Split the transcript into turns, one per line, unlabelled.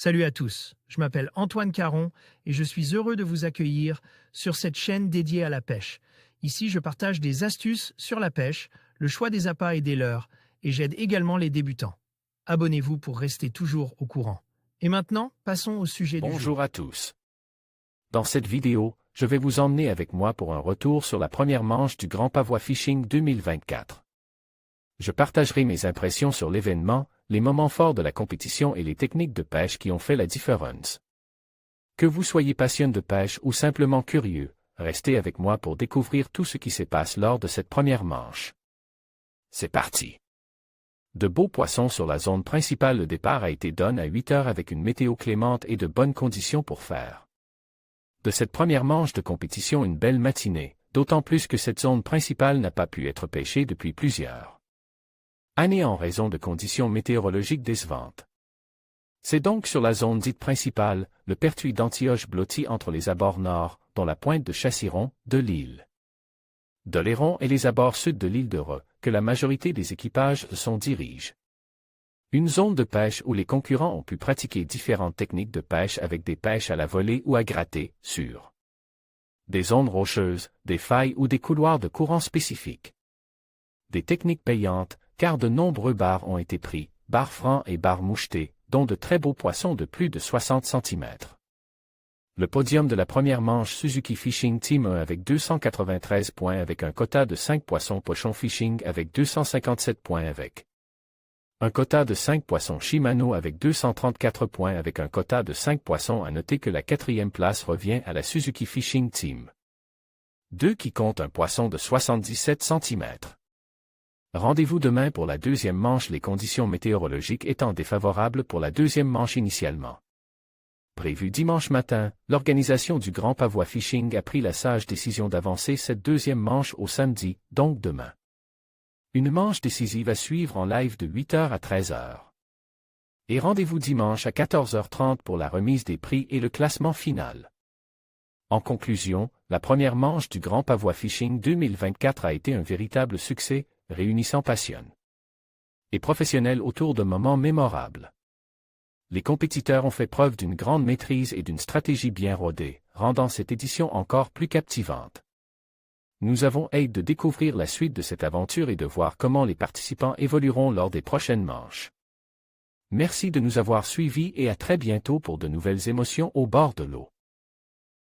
Salut à tous, je m'appelle Antoine Caron et je suis heureux de vous accueillir sur cette chaîne dédiée à la pêche. Ici, je partage des astuces sur la pêche, le choix des appâts et des leurres, et j'aide également les débutants. Abonnez-vous pour rester toujours au courant. Et maintenant, passons au sujet du jour.
Bonjour à tous. Dans cette vidéo, je vais vous emmener avec moi pour un retour sur la première manche du Grand Pavois Fishing 2024. Je partagerai mes impressions sur l'événement, les moments forts de la compétition et les techniques de pêche qui ont fait la différence. Que vous soyez passionné de pêche ou simplement curieux, restez avec moi pour découvrir tout ce qui se passe lors de cette première manche. C'est parti! De beaux poissons sur la zone principale. Le départ a été donné à 8 heures avec une météo clémente et de bonnes conditions pour faire de cette première manche de compétition une belle matinée, d'autant plus que cette zone principale n'a pas pu être pêchée depuis plusieurs années en raison de conditions météorologiques décevantes. C'est donc sur la zone dite principale, le pertuis d'Antioche blotti entre les abords nord, dont la pointe de Chassiron, de l'île d'Oléron et les abords sud de l'île de Reux, que la majorité des équipages s'en dirigent. Une zone de pêche où les concurrents ont pu pratiquer différentes techniques de pêche avec des pêches à la volée ou à gratter, sur des zones rocheuses, des failles ou des couloirs de courant spécifiques. Des techniques payantes, car de nombreux bars ont été pris, bars francs et bars mouchetés, dont de très beaux poissons de plus de 60 cm. Le podium de la première manche Suzuki Fishing Team 1 avec 293 points avec un quota de 5 poissons Pochon Fishing avec 257 points avec un quota de 5 poissons Shimano avec 234 points avec un quota de 5 poissons. À noter que la quatrième place revient à la Suzuki Fishing Team 2 qui compte un poisson de 77 cm. Rendez-vous demain pour la deuxième manche, les conditions météorologiques étant défavorables pour la deuxième manche initialement prévu dimanche matin. L'organisation du Grand Pavois Fishing a pris la sage décision d'avancer cette deuxième manche au samedi, donc demain. Une manche décisive à suivre en live de 8h à 13h. Et rendez-vous dimanche à 14h30 pour la remise des prix et le classement final. En conclusion, la première manche du Grand Pavois Fishing 2024 a été un véritable succès, réunissant passion et professionnels autour de moments mémorables. Les compétiteurs ont fait preuve d'une grande maîtrise et d'une stratégie bien rodée, rendant cette édition encore plus captivante. Nous avons hâte de découvrir la suite de cette aventure et de voir comment les participants évolueront lors des prochaines manches. Merci de nous avoir suivis et à très bientôt pour de nouvelles émotions au bord de l'eau.